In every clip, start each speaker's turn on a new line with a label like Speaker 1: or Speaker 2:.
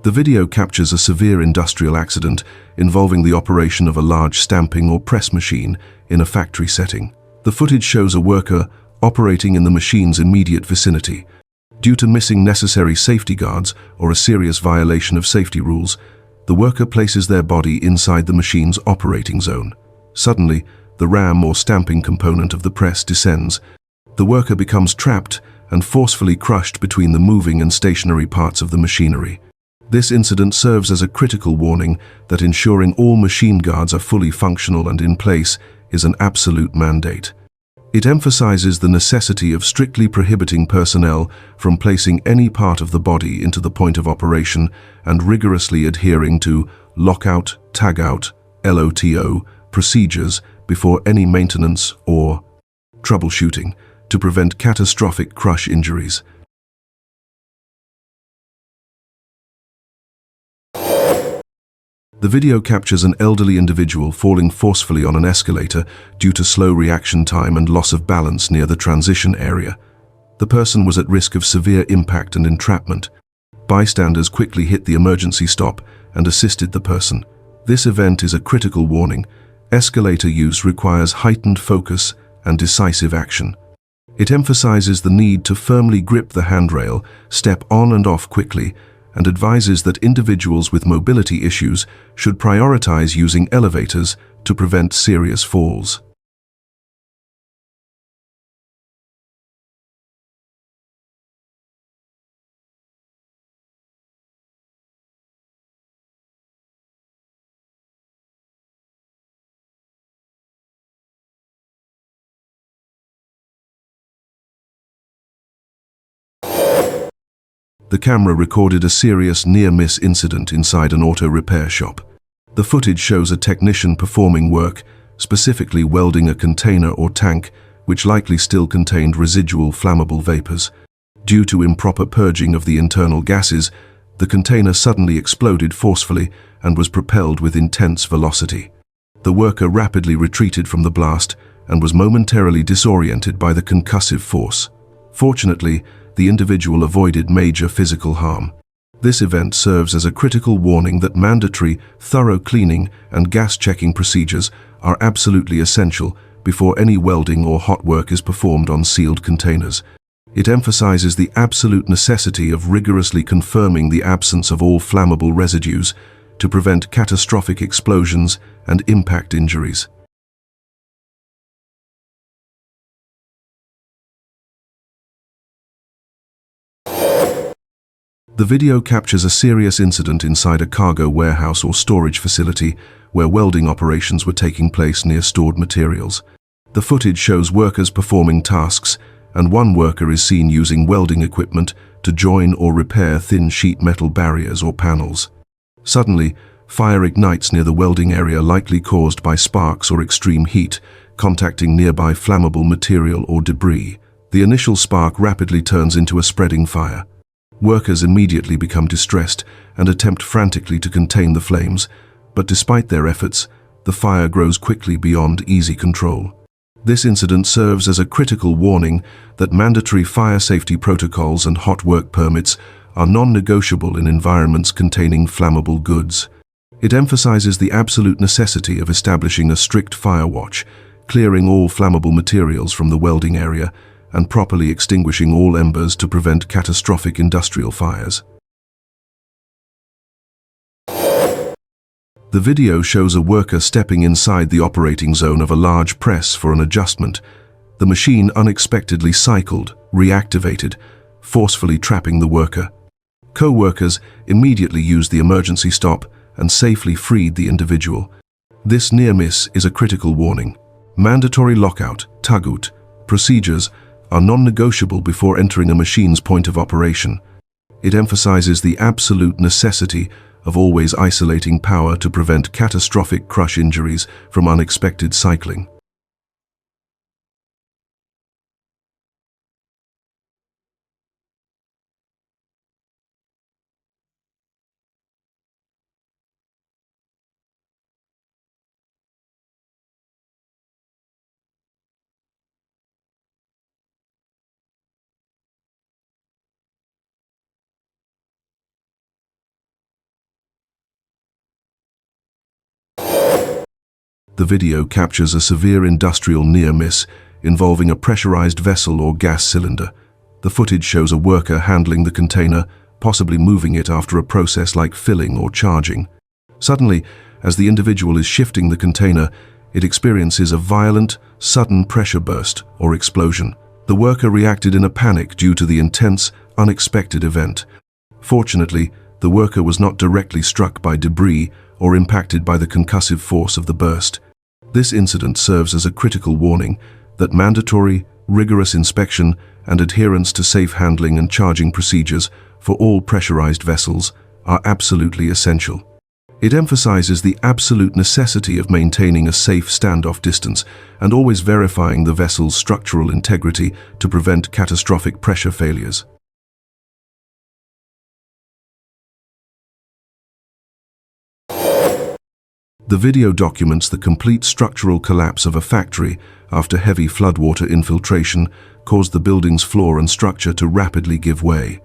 Speaker 1: The video captures a severe industrial accident involving the operation of a large stamping or press machine in a factory setting. The footage shows a worker operating in the machine's immediate vicinity. Due to missing necessary safety guards or a serious violation of safety rules, the worker places their body inside the machine's operating zone. Suddenly, the ram or stamping component of the press descends. The worker becomes trapped and forcefully crushed between the moving and stationary parts of the machinery. This incident serves as a critical warning that ensuring all machine guards are fully functional and in place is an absolute mandate. It emphasizes the necessity of strictly prohibiting personnel from placing any part of the body into the point of operation and rigorously adhering to lockout, tagout, LOTO procedures before any maintenance or troubleshooting to prevent catastrophic crush injuries. The video captures an elderly individual falling forcefully on an escalator due to slow reaction time and loss of balance near the transition area. The person was at risk of severe impact and entrapment. Bystanders quickly hit the emergency stop and assisted the person. This event is a critical warning. Escalator use requires heightened focus and decisive action. It emphasizes the need to firmly grip the handrail, step on and off quickly, and advises that individuals with mobility issues should prioritize using elevators to prevent serious falls. The camera recorded a serious near-miss incident inside an auto repair shop. The footage shows a technician performing work, specifically welding a container or tank, which likely still contained residual flammable vapors. Due to improper purging of the internal gases, the container suddenly exploded forcefully and was propelled with intense velocity. The worker rapidly retreated from the blast and was momentarily disoriented by the concussive force. Fortunately, the individual avoided major physical harm. This event serves as a critical warning that mandatory, thorough cleaning and gas checking procedures are absolutely essential before any welding or hot work is performed on sealed containers. It emphasizes the absolute necessity of rigorously confirming the absence of all flammable residues to prevent catastrophic explosions and impact injuries. The video captures a serious incident inside a cargo warehouse or storage facility where welding operations were taking place near stored materials. The footage shows workers performing tasks, and one worker is seen using welding equipment to join or repair thin sheet metal barriers or panels. Suddenly, fire ignites near the welding area, likely caused by sparks or extreme heat, contacting nearby flammable material or debris. The initial spark rapidly turns into a spreading fire. Workers immediately become distressed and attempt frantically to contain the flames, but despite their efforts, the fire grows quickly beyond easy control. This incident serves as a critical warning that mandatory fire safety protocols and hot work permits are non-negotiable in environments containing flammable goods. It emphasizes the absolute necessity of establishing a strict fire watch, clearing all flammable materials from the welding area, and properly extinguishing all embers to prevent catastrophic industrial fires. The video shows a worker stepping inside the operating zone of a large press for an adjustment. The machine unexpectedly cycled, reactivated, forcefully trapping the worker. Co-workers immediately used the emergency stop and safely freed the individual. This near miss is a critical warning. Mandatory lockout, tagout, procedures are non-negotiable before entering a machine's point of operation. It emphasizes the absolute necessity of always isolating power to prevent catastrophic crush injuries from unexpected cycling. The video captures a severe industrial near-miss involving a pressurized vessel or gas cylinder. The footage shows a worker handling the container, possibly moving it after a process like filling or charging. Suddenly, as the individual is shifting the container, it experiences a violent, sudden pressure burst or explosion. The worker reacted in a panic due to the intense, unexpected event. Fortunately, the worker was not directly struck by debris or impacted by the concussive force of the burst. This incident serves as a critical warning that mandatory, rigorous inspection and adherence to safe handling and charging procedures for all pressurized vessels are absolutely essential. It emphasizes the absolute necessity of maintaining a safe standoff distance and always verifying the vessel's structural integrity to prevent catastrophic pressure failures. The video documents the complete structural collapse of a factory after heavy floodwater infiltration caused the building's floor and structure to rapidly give way.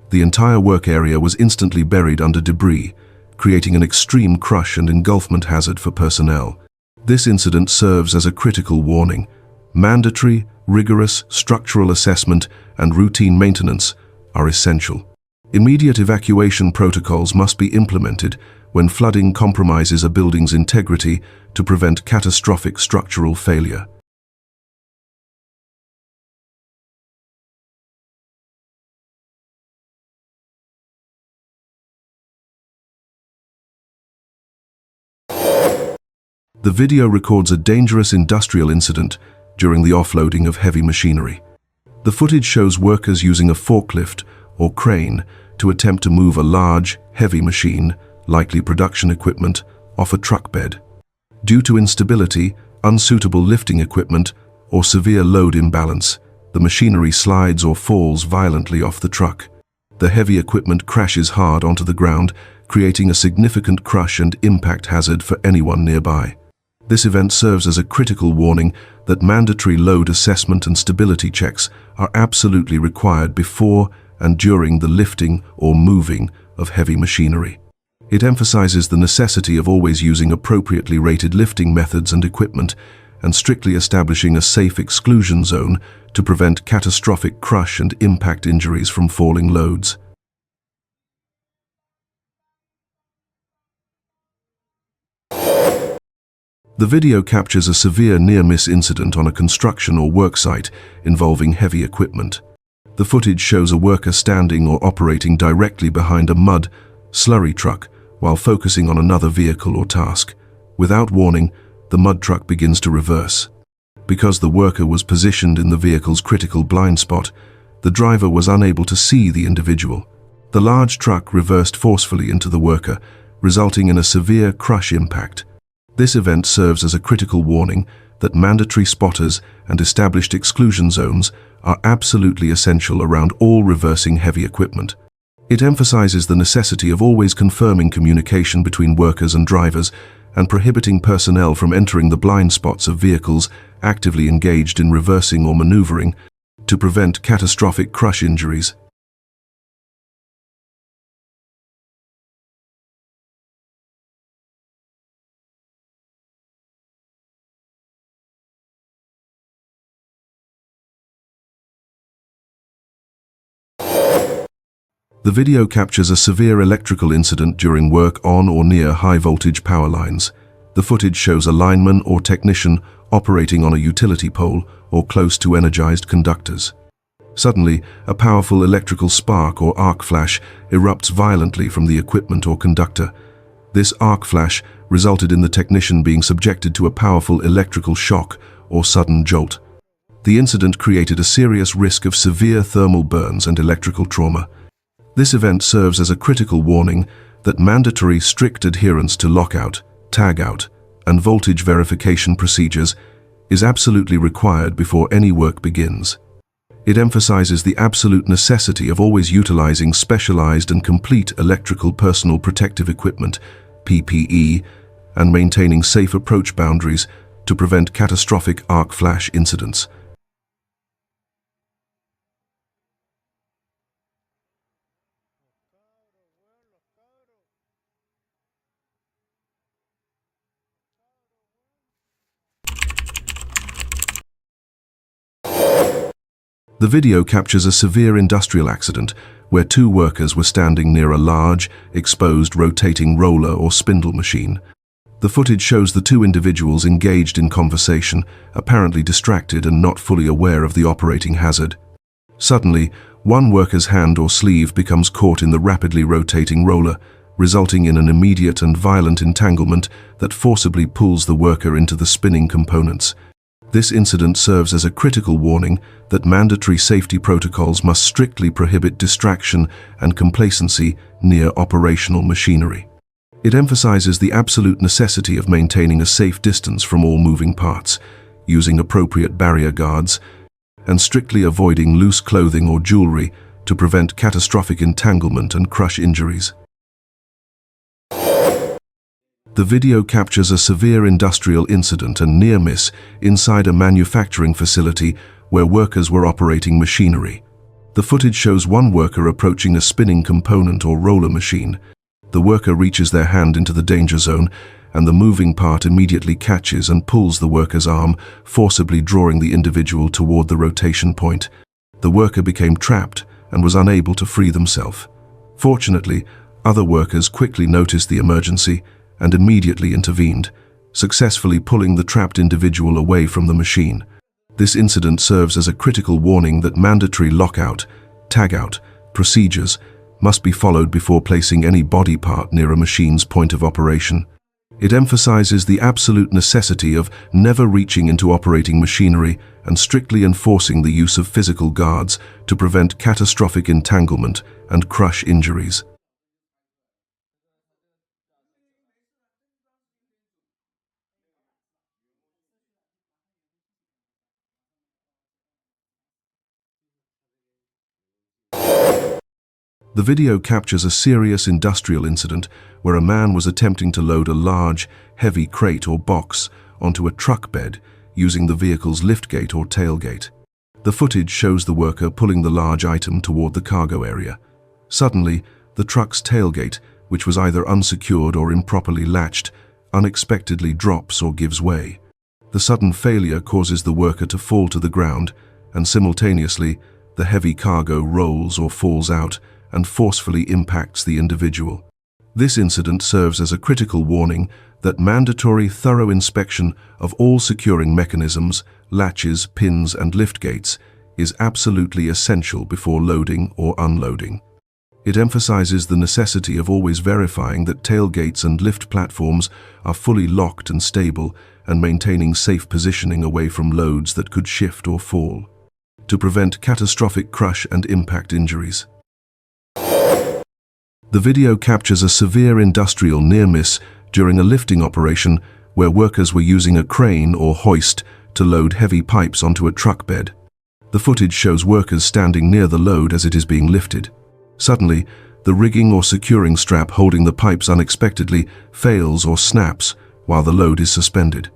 Speaker 1: The entire work area was instantly buried under debris, creating an extreme crush and engulfment hazard for personnel. This incident serves as a critical warning. Mandatory, rigorous structural assessment and routine maintenance are essential. Immediate evacuation protocols must be implemented when flooding compromises a building's integrity to prevent catastrophic structural failure. The video records a dangerous industrial incident during the offloading of heavy machinery. The footage shows workers using a forklift or crane to attempt to move a large, heavy machine, likely production equipment, off a truck bed. Due to instability, unsuitable lifting equipment, or severe load imbalance, the machinery slides or falls violently off the truck. The heavy equipment crashes hard onto the ground, creating a significant crush and impact hazard for anyone nearby. This event serves as a critical warning that mandatory load assessment and stability checks are absolutely required before and during the lifting or moving of heavy machinery. It emphasizes the necessity of always using appropriately rated lifting methods and equipment and strictly establishing a safe exclusion zone to prevent catastrophic crush and impact injuries from falling loads. The video captures a severe near-miss incident on a construction or work site involving heavy equipment. The footage shows a worker standing or operating directly behind a mud, slurry truck while focusing on another vehicle or task. Without warning, the mud truck begins to reverse. Because the worker was positioned in the vehicle's critical blind spot, the driver was unable to see the individual. The large truck reversed forcefully into the worker, resulting in a severe crush impact. This event serves as a critical warning that mandatory spotters and established exclusion zones are absolutely essential around all reversing heavy equipment. It emphasizes the necessity of always confirming communication between workers and drivers and prohibiting personnel from entering the blind spots of vehicles actively engaged in reversing or maneuvering to prevent catastrophic crush injuries. The video captures a severe electrical incident during work on or near high-voltage power lines. The footage shows a lineman or technician operating on a utility pole or close to energized conductors. Suddenly, a powerful electrical spark or arc flash erupts violently from the equipment or conductor. This arc flash resulted in the technician being subjected to a powerful electrical shock or sudden jolt. The incident created a serious risk of severe thermal burns and electrical trauma. This event serves as a critical warning that mandatory strict adherence to lockout, tagout, and voltage verification procedures is absolutely required before any work begins. It emphasizes the absolute necessity of always utilizing specialized and complete electrical personal protective equipment, PPE, and maintaining safe approach boundaries to prevent catastrophic arc flash incidents. The video captures a severe industrial accident where two workers were standing near a large, exposed rotating roller or spindle machine. The footage shows the two individuals engaged in conversation, apparently distracted and not fully aware of the operating hazard. Suddenly, one worker's hand or sleeve becomes caught in the rapidly rotating roller, resulting in an immediate and violent entanglement that forcibly pulls the worker into the spinning components. This incident serves as a critical warning that mandatory safety protocols must strictly prohibit distraction and complacency near operational machinery. It emphasizes the absolute necessity of maintaining a safe distance from all moving parts, using appropriate barrier guards, and strictly avoiding loose clothing or jewelry to prevent catastrophic entanglement and crush injuries. The video captures a severe industrial incident and near miss inside a manufacturing facility where workers were operating machinery. The footage shows one worker approaching a spinning component or roller machine. The worker reaches their hand into the danger zone, and the moving part immediately catches and pulls the worker's arm, forcibly drawing the individual toward the rotation point. The worker became trapped and was unable to free themselves. Fortunately, other workers quickly noticed the emergency and immediately intervened, successfully pulling the trapped individual away from the machine. This incident serves as a critical warning that mandatory lockout, tagout procedures must be followed before placing any body part near a machine's point of operation. It emphasizes the absolute necessity of never reaching into operating machinery and strictly enforcing the use of physical guards to prevent catastrophic entanglement and crush injuries. The video captures a serious industrial incident where a man was attempting to load a large, heavy crate or box onto a truck bed using the vehicle's liftgate or tailgate. The footage shows the worker pulling the large item toward the cargo area. Suddenly, the truck's tailgate, which was either unsecured or improperly latched, unexpectedly drops or gives way. The sudden failure causes the worker to fall to the ground, and simultaneously, the heavy cargo rolls or falls out and forcefully impacts the individual. This incident serves as a critical warning that mandatory thorough inspection of all securing mechanisms, latches, pins, and liftgates is absolutely essential before loading or unloading. It emphasizes the necessity of always verifying that tailgates and lift platforms are fully locked and stable and maintaining safe positioning away from loads that could shift or fall, to prevent catastrophic crush and impact injuries. The video captures a severe industrial near-miss during a lifting operation where workers were using a crane or hoist to load heavy pipes onto a truck bed. The footage shows workers standing near the load as it is being lifted. Suddenly, the rigging or securing strap holding the pipes unexpectedly fails or snaps while the load is suspended.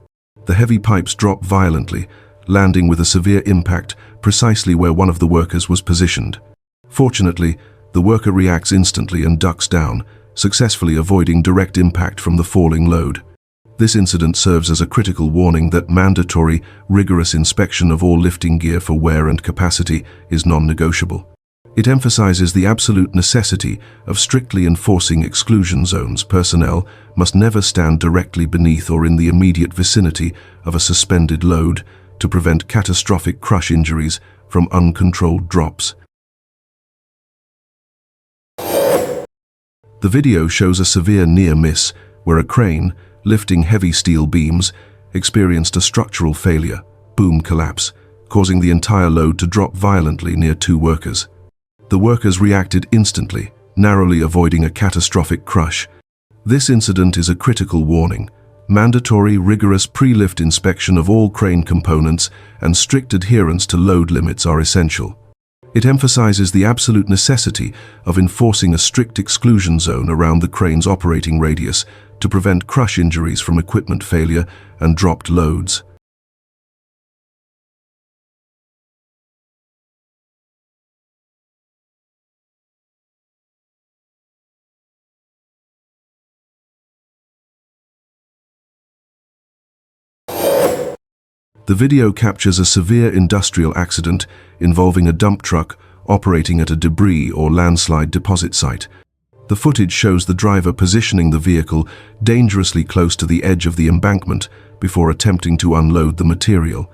Speaker 1: The heavy pipes drop violently, landing with a severe impact precisely where one of the workers was positioned. Fortunately, the worker reacts instantly and ducks down, successfully avoiding direct impact from the falling load. This incident serves as a critical warning that mandatory, rigorous inspection of all lifting gear for wear and capacity is non-negotiable. It emphasizes the absolute necessity of strictly enforcing exclusion zones. Personnel must never stand directly beneath or in the immediate vicinity of a suspended load to prevent catastrophic crush injuries from uncontrolled drops. The video shows a severe near miss where a crane, lifting heavy steel beams, experienced a structural failure, boom collapse, causing the entire load to drop violently near two workers. The workers reacted instantly, narrowly avoiding a catastrophic crush. This incident is a critical warning. Mandatory, rigorous pre-lift inspection of all crane components and strict adherence to load limits are essential. It emphasizes the absolute necessity of enforcing a strict exclusion zone around the crane's operating radius to prevent crush injuries from equipment failure and dropped loads. The video captures a severe industrial accident involving a dump truck operating at a debris or landslide deposit site. The footage shows the driver positioning the vehicle dangerously close to the edge of the embankment before attempting to unload the material.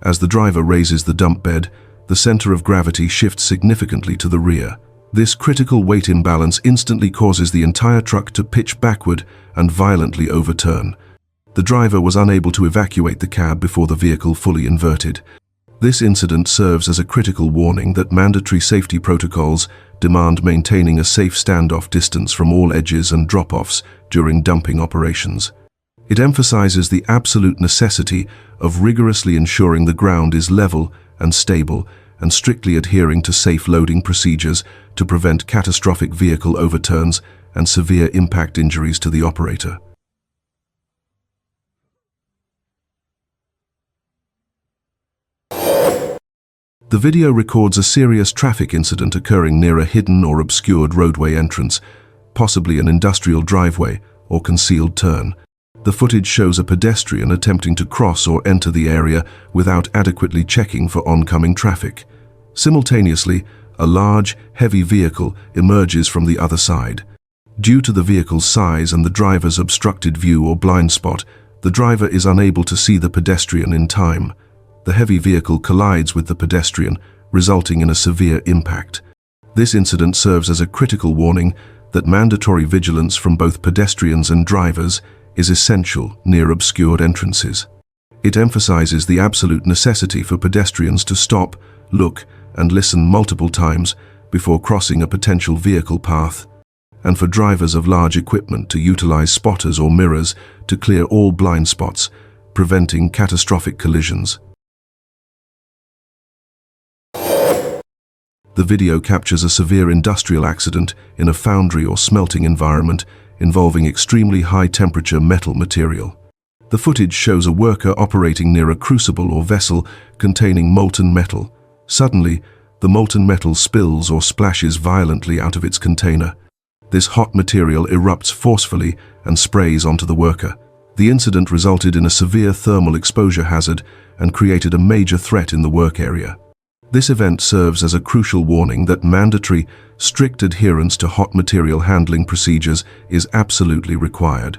Speaker 1: As the driver raises the dump bed, the center of gravity shifts significantly to the rear. This critical weight imbalance instantly causes the entire truck to pitch backward and violently overturn. The driver was unable to evacuate the cab before the vehicle fully inverted. This incident serves as a critical warning that mandatory safety protocols demand maintaining a safe standoff distance from all edges and drop-offs during dumping operations. It emphasizes the absolute necessity of rigorously ensuring the ground is level and stable and strictly adhering to safe loading procedures to prevent catastrophic vehicle overturns and severe impact injuries to the operator. The video records a serious traffic incident occurring near a hidden or obscured roadway entrance, possibly an industrial driveway or concealed turn. The footage shows a pedestrian attempting to cross or enter the area without adequately checking for oncoming traffic. Simultaneously, a large, heavy vehicle emerges from the other side. Due to the vehicle's size and the driver's obstructed view or blind spot, the driver is unable to see the pedestrian in time. The heavy vehicle collides with the pedestrian, resulting in a severe impact. This incident serves as a critical warning that mandatory vigilance from both pedestrians and drivers is essential near obscured entrances. It emphasizes the absolute necessity for pedestrians to stop, look, and listen multiple times before crossing a potential vehicle path, and for drivers of large equipment to utilize spotters or mirrors to clear all blind spots, preventing catastrophic collisions. The video captures a severe industrial accident in a foundry or smelting environment involving extremely high-temperature metal material. The footage shows a worker operating near a crucible or vessel containing molten metal. Suddenly, the molten metal spills or splashes violently out of its container. This hot material erupts forcefully and sprays onto the worker. The incident resulted in a severe thermal exposure hazard and created a major threat in the work area. This event serves as a crucial warning that mandatory, strict adherence to hot material handling procedures is absolutely required.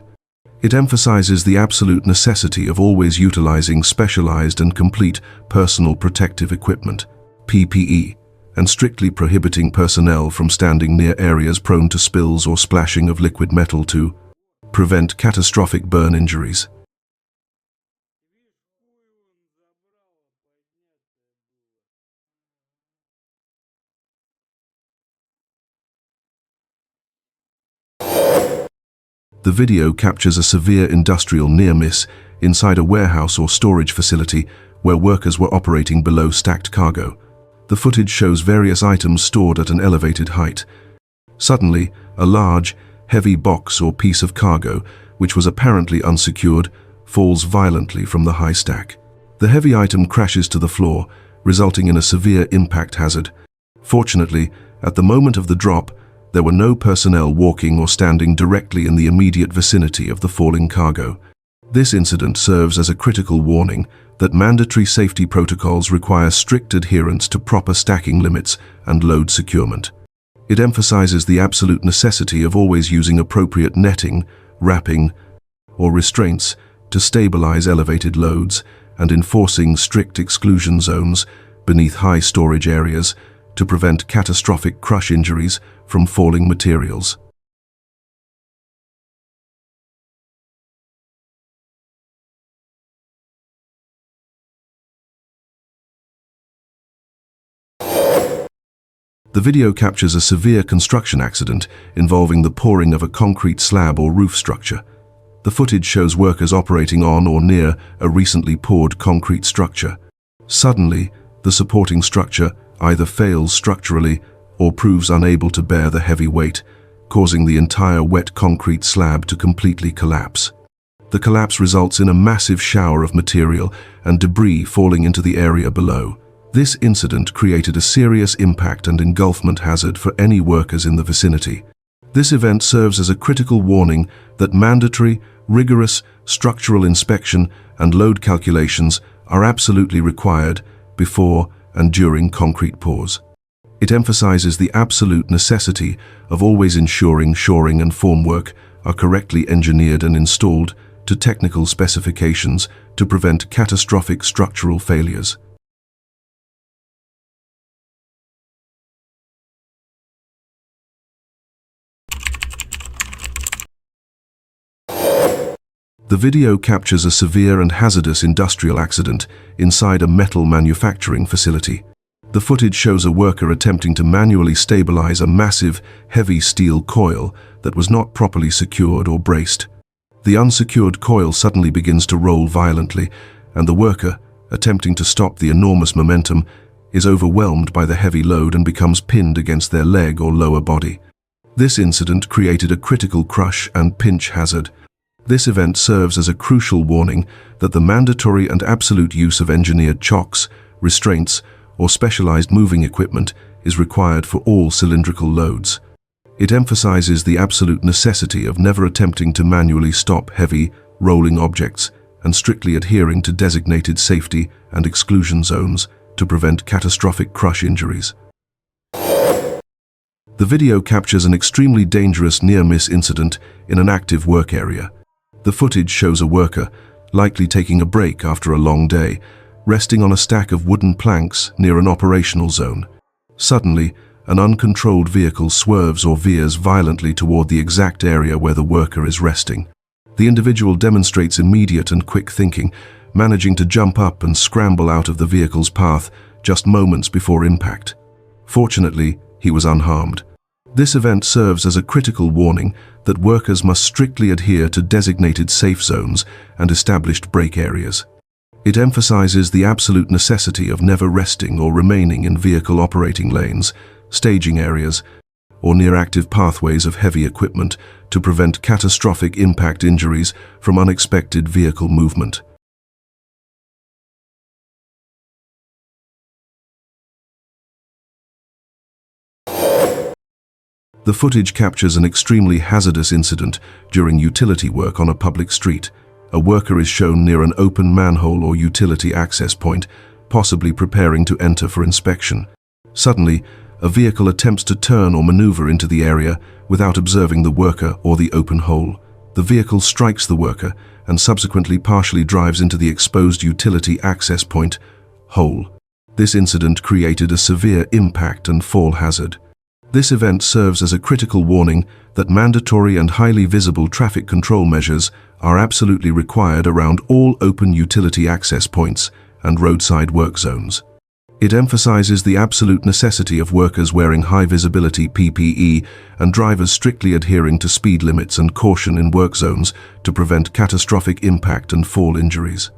Speaker 1: It emphasizes the absolute necessity of always utilizing specialized and complete personal protective equipment, PPE, and strictly prohibiting personnel from standing near areas prone to spills or splashing of liquid metal to prevent catastrophic burn injuries. The video captures a severe industrial near-miss inside a warehouse or storage facility where workers were operating below stacked cargo. The footage shows various items stored at an elevated height. Suddenly, a large, heavy box or piece of cargo, which was apparently unsecured, falls violently from the high stack. The heavy item crashes to the floor, resulting in a severe impact hazard. Fortunately, at the moment of the drop, there were no personnel walking or standing directly in the immediate vicinity of the falling cargo. This incident serves as a critical warning that mandatory safety protocols require strict adherence to proper stacking limits and load securement. It emphasizes the absolute necessity of always using appropriate netting, wrapping, or restraints to stabilize elevated loads and enforcing strict exclusion zones beneath high storage areas to prevent catastrophic crush injuries from falling materials. The video captures a severe construction accident involving the pouring of a concrete slab or roof structure. The footage shows workers operating on or near a recently poured concrete structure. Suddenly, the supporting structure either fails structurally or proves unable to bear the heavy weight, causing the entire wet concrete slab to completely collapse. The collapse results in a massive shower of material and debris falling into the area below. This incident created a serious impact and engulfment hazard for any workers in the vicinity. This event serves as a critical warning that mandatory, rigorous structural inspection and load calculations are absolutely required before and during concrete pours. It emphasizes the absolute necessity of always ensuring shoring and formwork are correctly engineered and installed to technical specifications to prevent catastrophic structural failures. The video captures a severe and hazardous industrial accident inside a metal manufacturing facility. The footage shows a worker attempting to manually stabilize a massive, heavy steel coil that was not properly secured or braced. The unsecured coil suddenly begins to roll violently, and the worker, attempting to stop the enormous momentum, is overwhelmed by the heavy load and becomes pinned against their leg or lower body. This incident created a critical crush and pinch hazard. This event serves as a crucial warning that the mandatory and absolute use of engineered chocks, restraints, or specialized moving equipment is required for all cylindrical loads. It emphasizes the absolute necessity of never attempting to manually stop heavy, rolling objects and strictly adhering to designated safety and exclusion zones to prevent catastrophic crush injuries. The video captures an extremely dangerous near-miss incident in an active work area. The footage shows a worker, likely taking a break after a long day, resting on a stack of wooden planks near an operational zone. Suddenly, an uncontrolled vehicle swerves or veers violently toward the exact area where the worker is resting. The individual demonstrates immediate and quick thinking, managing to jump up and scramble out of the vehicle's path just moments before impact. Fortunately, he was unharmed. This event serves as a critical warning that workers must strictly adhere to designated safe zones and established brake areas. It emphasizes the absolute necessity of never resting or remaining in vehicle operating lanes, staging areas, or near active pathways of heavy equipment to prevent catastrophic impact injuries from unexpected vehicle movement. The footage captures an extremely hazardous incident during utility work on a public street. A worker is shown near an open manhole or utility access point, possibly preparing to enter for inspection. Suddenly, a vehicle attempts to turn or maneuver into the area without observing the worker or the open hole. The vehicle strikes the worker and subsequently partially drives into the exposed utility access point hole. This incident created a severe impact and fall hazard. This event serves as a critical warning that mandatory and highly visible traffic control measures are absolutely required around all open utility access points and roadside work zones. It emphasizes the absolute necessity of workers wearing high-visibility PPE and drivers strictly adhering to speed limits and caution in work zones to prevent catastrophic impact and fall injuries.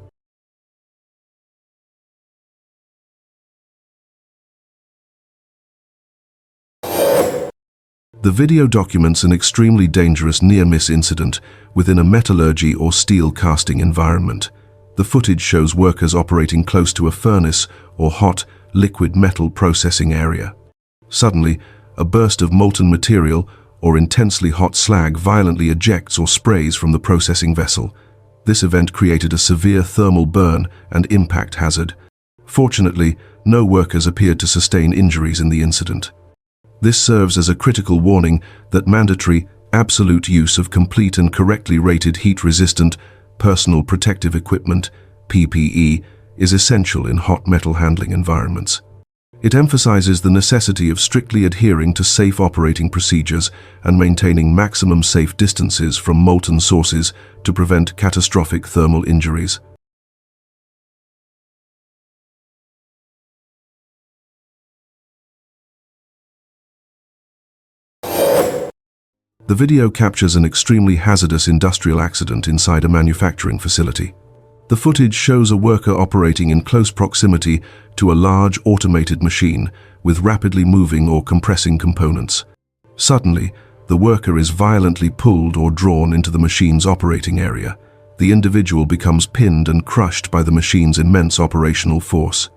Speaker 1: The video documents an extremely dangerous near-miss incident within a metallurgy or steel casting environment. The footage shows workers operating close to a furnace or hot, liquid metal processing area. Suddenly, a burst of molten material or intensely hot slag violently ejects or sprays from the processing vessel. This event created a severe thermal burn and impact hazard. Fortunately, no workers appeared to sustain injuries in the incident. This serves as a critical warning that mandatory, absolute use of complete and correctly rated heat-resistant, personal protective equipment, PPE, is essential in hot metal handling environments. It emphasizes the necessity of strictly adhering to safe operating procedures and maintaining maximum safe distances from molten sources to prevent catastrophic thermal injuries. The video captures an extremely hazardous industrial accident inside a manufacturing facility. The footage shows a worker operating in close proximity to a large automated machine with rapidly moving or compressing components. Suddenly, the worker is violently pulled or drawn into the machine's operating area. The individual becomes pinned and crushed by the machine's immense operational force.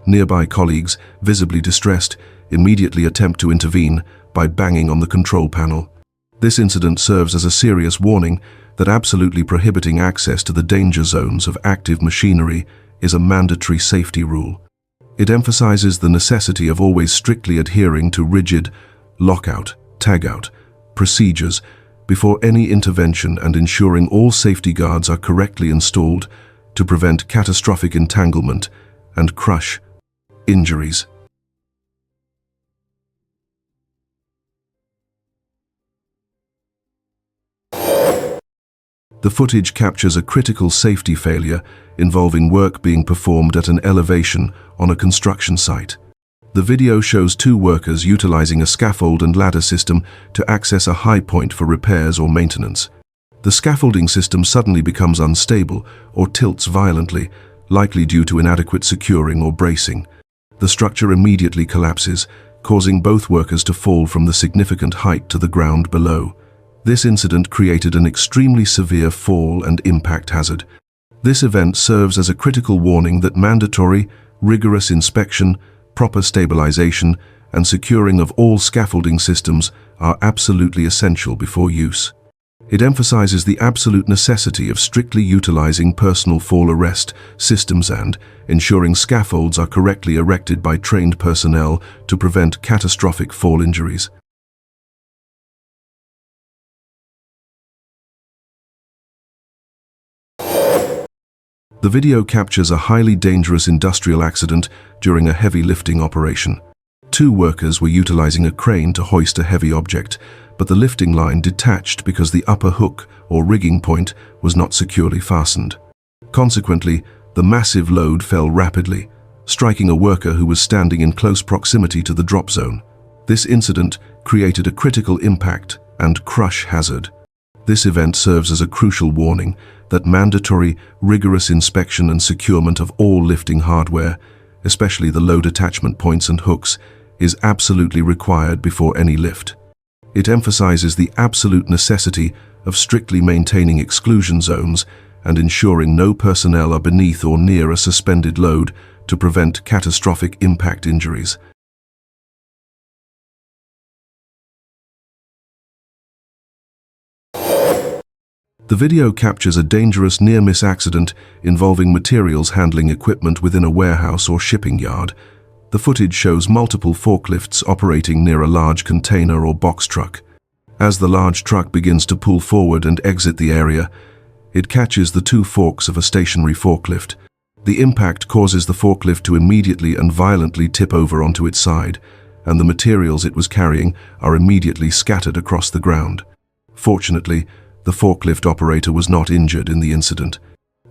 Speaker 1: Nearby colleagues, visibly distressed, immediately attempt to intervene by banging on the control panel. This incident serves as a serious warning that absolutely prohibiting access to the danger zones of active machinery is a mandatory safety rule. It emphasizes the necessity of always strictly adhering to rigid lockout, tagout procedures before any intervention and ensuring all safety guards are correctly installed to prevent catastrophic entanglement and crush injuries. The footage captures a critical safety failure involving work being performed at an elevation on a construction site. The video shows two workers utilizing a scaffold and ladder system to access a high point for repairs or maintenance. The scaffolding system suddenly becomes unstable or tilts violently, likely due to inadequate securing or bracing. The structure immediately collapses, causing both workers to fall from the significant height to the ground below. This incident created an extremely severe fall and impact hazard. This event serves as a critical warning that mandatory, rigorous inspection, proper stabilization, and securing of all scaffolding systems are absolutely essential before use. It emphasizes the absolute necessity of strictly utilizing personal fall arrest systems and ensuring scaffolds are correctly erected by trained personnel to prevent catastrophic fall injuries. The video captures a highly dangerous industrial accident during a heavy lifting operation. Two workers were utilizing a crane to hoist a heavy object, but the lifting line detached because the upper hook or rigging point was not securely fastened. Consequently, the massive load fell rapidly, striking a worker who was standing in close proximity to the drop zone. This incident created a critical impact and crush hazard. This event serves as a crucial warning that mandatory, rigorous inspection and securement of all lifting hardware, especially the load attachment points and hooks, is absolutely required before any lift. It emphasizes the absolute necessity of strictly maintaining exclusion zones and ensuring no personnel are beneath or near a suspended load to prevent catastrophic impact injuries. The video captures a dangerous near-miss accident involving materials handling equipment within a warehouse or shipping yard. The footage shows multiple forklifts operating near a large container or box truck. As the large truck begins to pull forward and exit the area, it catches the two forks of a stationary forklift. The impact causes the forklift to immediately and violently tip over onto its side, and the materials it was carrying are immediately scattered across the ground. Fortunately, the forklift operator was not injured in the incident.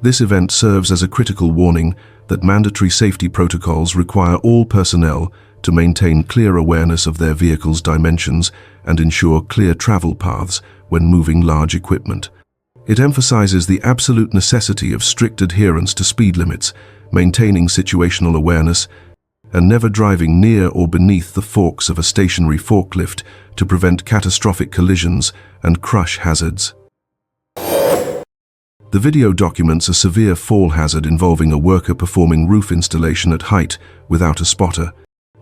Speaker 1: This event serves as a critical warning that mandatory safety protocols require all personnel to maintain clear awareness of their vehicle's dimensions and ensure clear travel paths when moving large equipment. It emphasizes the absolute necessity of strict adherence to speed limits, maintaining situational awareness, and never driving near or beneath the forks of a stationary forklift to prevent catastrophic collisions and crush hazards. The video documents a severe fall hazard involving a worker performing roof installation at height without a spotter.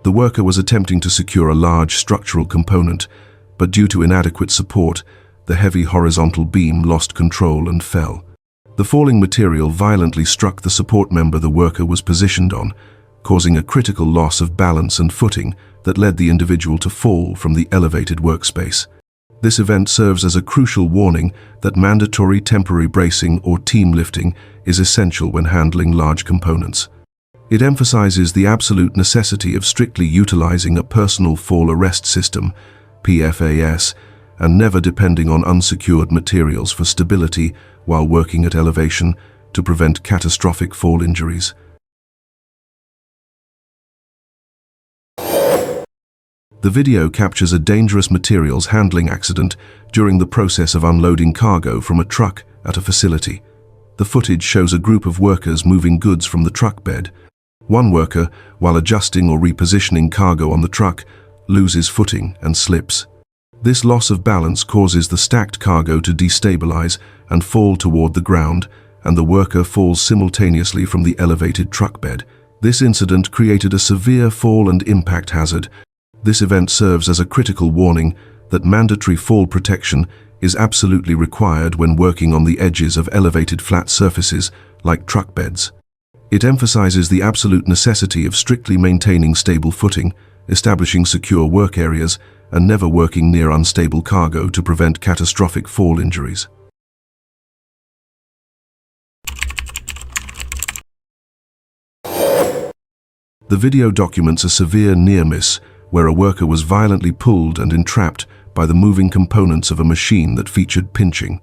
Speaker 1: The worker was attempting to secure a large structural component, but due to inadequate support, the heavy horizontal beam lost control and fell. The falling material violently struck the support member the worker was positioned on, causing a critical loss of balance and footing that led the individual to fall from the elevated workspace. This event serves as a crucial warning that mandatory temporary bracing or team lifting is essential when handling large components. It emphasizes the absolute necessity of strictly utilizing a personal fall arrest system, PFAS, and never depending on unsecured materials for stability while working at elevation to prevent catastrophic fall injuries. The video captures a dangerous materials handling accident during the process of unloading cargo from a truck at a facility. The footage shows a group of workers moving goods from the truck bed. One worker, while adjusting or repositioning cargo on the truck, loses footing and slips. This loss of balance causes the stacked cargo to destabilize and fall toward the ground, and the worker falls simultaneously from the elevated truck bed. This incident created a severe fall and impact hazard. This event serves as a critical warning that mandatory fall protection is absolutely required when working on the edges of elevated flat surfaces like truck beds. It emphasizes the absolute necessity of strictly maintaining stable footing, establishing secure work areas, and never working near unstable cargo to prevent catastrophic fall injuries. The video documents a severe near miss where a worker was violently pulled and entrapped by the moving components of a machine that featured pinching.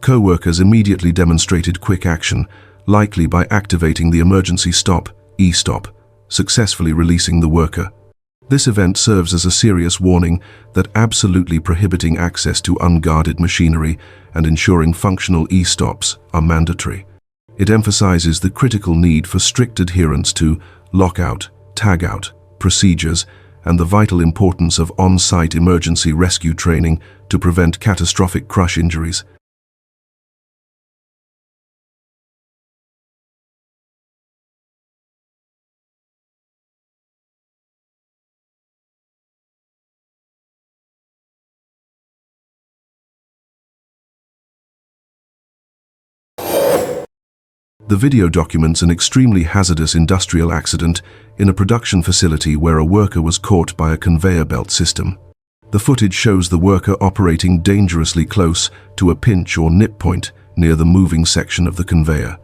Speaker 1: Co-workers immediately demonstrated quick action, likely by activating the emergency stop, e-stop, successfully releasing the worker. This event serves as a serious warning that absolutely prohibiting access to unguarded machinery and ensuring functional e-stops are mandatory. It emphasizes the critical need for strict adherence to lockout, tagout procedures and the vital importance of on-site emergency rescue training to prevent catastrophic crush injuries. The video documents an extremely hazardous industrial accident in a production facility where a worker was caught by a conveyor belt system. The footage shows the worker operating dangerously close to a pinch or nip point near the moving section of the conveyor.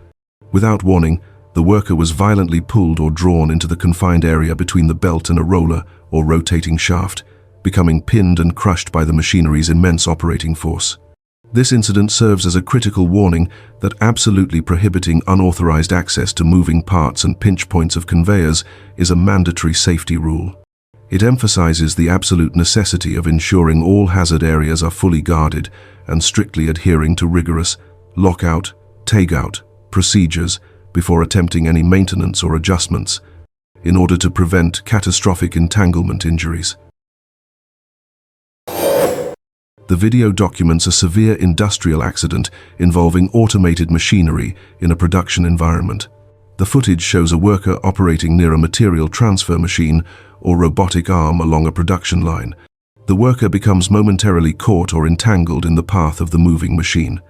Speaker 1: Without warning, the worker was violently pulled or drawn into the confined area between the belt and a roller or rotating shaft, becoming pinned and crushed by the machinery's immense operating force. This incident serves as a critical warning that absolutely prohibiting unauthorized access to moving parts and pinch points of conveyors is a mandatory safety rule. It emphasizes the absolute necessity of ensuring all hazard areas are fully guarded and strictly adhering to rigorous lockout, tagout procedures before attempting any maintenance or adjustments in order to prevent catastrophic entanglement injuries. The video documents a severe industrial accident involving automated machinery in a production environment. The footage shows a worker operating near a material transfer machine or robotic arm along a production line. The worker becomes momentarily caught or entangled in the path of the moving machine.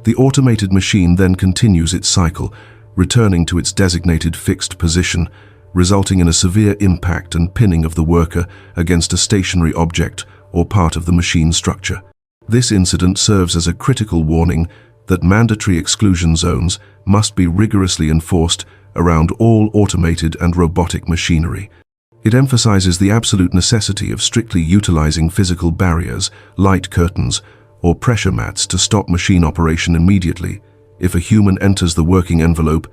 Speaker 1: The automated machine then continues its cycle, returning to its designated fixed position, resulting in a severe impact and pinning of the worker against a stationary object or part of the machine structure. This incident serves as a critical warning that mandatory exclusion zones must be rigorously enforced around all automated and robotic machinery. It emphasizes the absolute necessity of strictly utilizing physical barriers, light curtains, or pressure mats to stop machine operation immediately if a human enters the working envelope,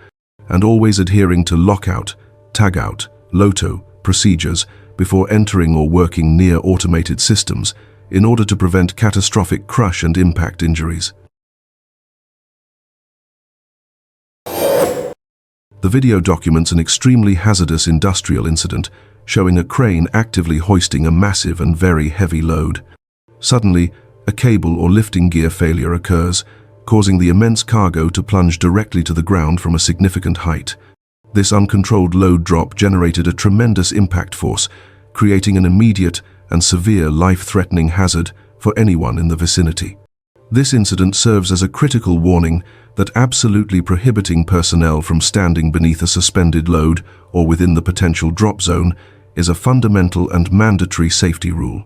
Speaker 1: and always adhering to lockout, tagout, LOTO procedures before entering or working near automated systems in order to prevent catastrophic crush and impact injuries. The video documents an extremely hazardous industrial incident showing a crane actively hoisting a massive and very heavy load. Suddenly, a cable or lifting gear failure occurs, causing the immense cargo to plunge directly to the ground from a significant height. This uncontrolled load drop generated a tremendous impact force, creating an immediate and severe life-threatening hazard for anyone in the vicinity. This incident serves as a critical warning that absolutely prohibiting personnel from standing beneath a suspended load or within the potential drop zone is a fundamental and mandatory safety rule.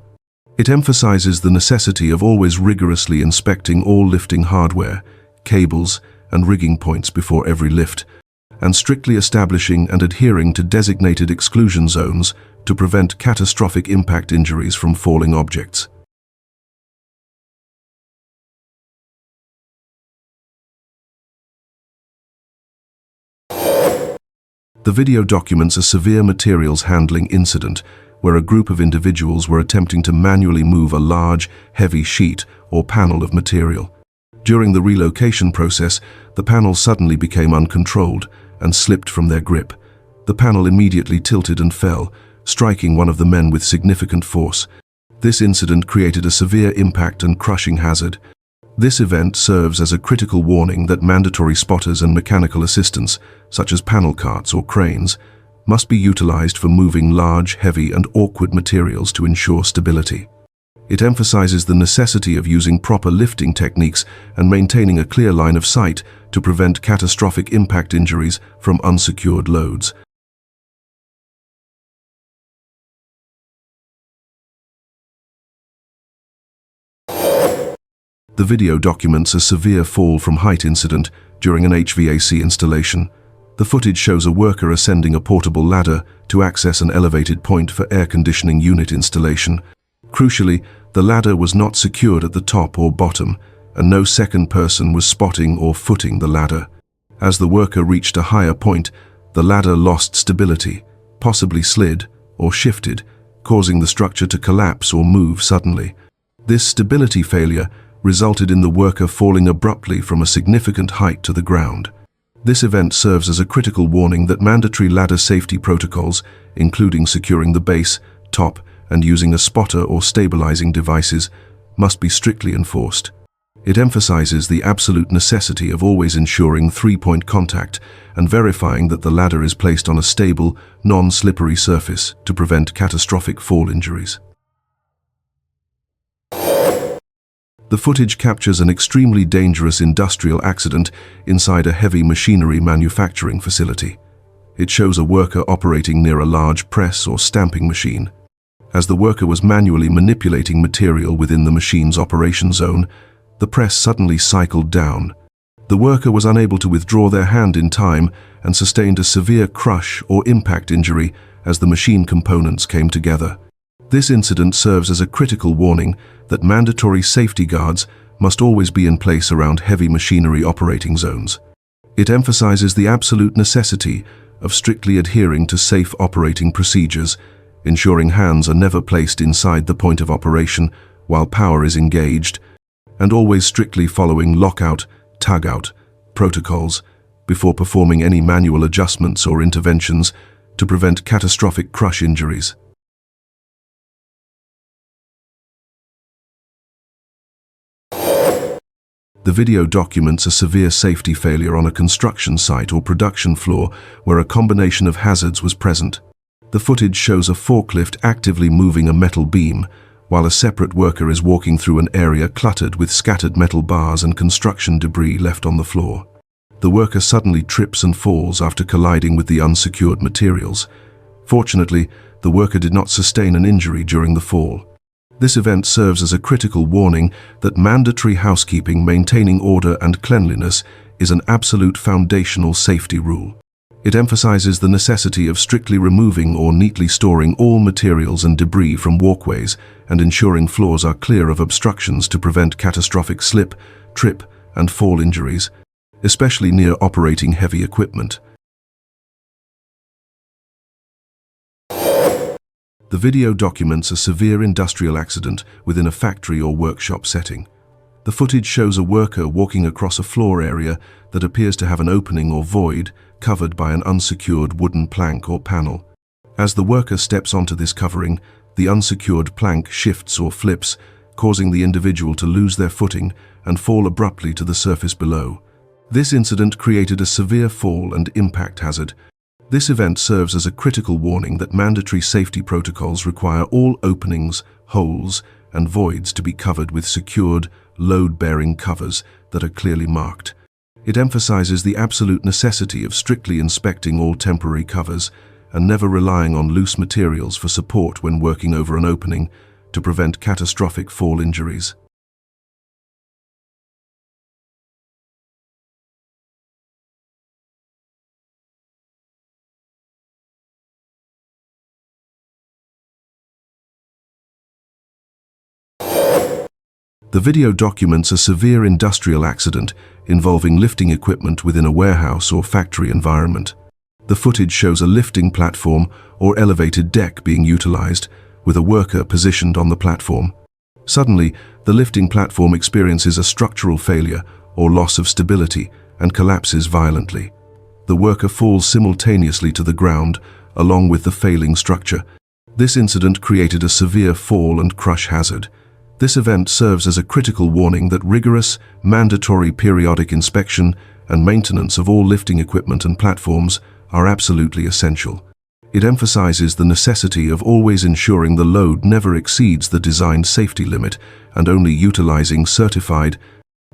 Speaker 1: It emphasizes the necessity of always rigorously inspecting all lifting hardware, cables, and rigging points before every lift, and strictly establishing and adhering to designated exclusion zones to prevent catastrophic impact injuries from falling objects. The video documents a severe materials handling incident where a group of individuals were attempting to manually move a large, heavy sheet or panel of material. During the relocation process, the panel suddenly became uncontrolled and slipped from their grip. The panel immediately tilted and fell, striking one of the men with significant force. This incident created a severe impact and crushing hazard. This event serves as a critical warning that mandatory spotters and mechanical assistance, such as panel carts or cranes, must be utilized for moving large, heavy, and awkward materials to ensure stability. It emphasizes the necessity of using proper lifting techniques and maintaining a clear line of sight to prevent catastrophic impact injuries from unsecured loads. The video documents a severe fall from height incident during an HVAC installation. The footage shows a worker ascending a portable ladder to access an elevated point for air conditioning unit installation. Crucially, the ladder was not secured at the top or bottom, and no second person was spotting or footing the ladder. As the worker reached a higher point, the ladder lost stability, possibly slid or shifted, causing the structure to collapse or move suddenly. This stability failure resulted in the worker falling abruptly from a significant height to the ground. This event serves as a critical warning that mandatory ladder safety protocols, including securing the base, top, and using a spotter or stabilizing devices, must be strictly enforced. It emphasizes the absolute necessity of always ensuring three-point contact and verifying that the ladder is placed on a stable, non-slippery surface to prevent catastrophic fall injuries. The footage captures an extremely dangerous industrial accident inside a heavy machinery manufacturing facility. It shows a worker operating near a large press or stamping machine. As the worker was manually manipulating material within the machine's operation zone, the press suddenly cycled down. The worker was unable to withdraw their hand in time and sustained a severe crush or impact injury as the machine components came together. This incident serves as a critical warning that mandatory safety guards must always be in place around heavy machinery operating zones. It emphasizes the absolute necessity of strictly adhering to safe operating procedures, ensuring hands are never placed inside the point of operation while power is engaged, and always strictly following lockout, tagout protocols before performing any manual adjustments or interventions to prevent catastrophic crush injuries. The video documents a severe safety failure on a construction site or production floor where a combination of hazards was present. The footage shows a forklift actively moving a metal beam, while a separate worker is walking through an area cluttered with scattered metal bars and construction debris left on the floor. The worker suddenly trips and falls after colliding with the unsecured materials. Fortunately, the worker did not sustain an injury during the fall. This event serves as a critical warning that mandatory housekeeping, maintaining order and cleanliness, is an absolute foundational safety rule. It emphasizes the necessity of strictly removing or neatly storing all materials and debris from walkways and ensuring floors are clear of obstructions to prevent catastrophic slip, trip, and fall injuries, especially near operating heavy equipment. The video documents a severe industrial accident within a factory or workshop setting. The footage shows a worker walking across a floor area that appears to have an opening or void covered by an unsecured wooden plank or panel. As the worker steps onto this covering, the unsecured plank shifts or flips, causing the individual to lose their footing and fall abruptly to the surface below. This incident created a severe fall and impact hazard. This event serves as a critical warning that mandatory safety protocols require all openings, holes, and voids to be covered with secured, load-bearing covers that are clearly marked. It emphasizes the absolute necessity of strictly inspecting all temporary covers and never relying on loose materials for support when working over an opening to prevent catastrophic fall injuries. The video documents a severe industrial accident involving lifting equipment within a warehouse or factory environment. The footage shows a lifting platform or elevated deck being utilized, with a worker positioned on the platform. Suddenly, the lifting platform experiences a structural failure or loss of stability and collapses violently. The worker falls simultaneously to the ground, along with the failing structure. This incident created a severe fall and crush hazard. This event serves as a critical warning that rigorous, mandatory periodic inspection and maintenance of all lifting equipment and platforms are absolutely essential. It emphasizes the necessity of always ensuring the load never exceeds the designed safety limit and only utilizing certified,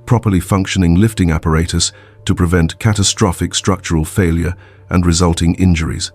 Speaker 1: properly functioning lifting apparatus to prevent catastrophic structural failure and resulting injuries.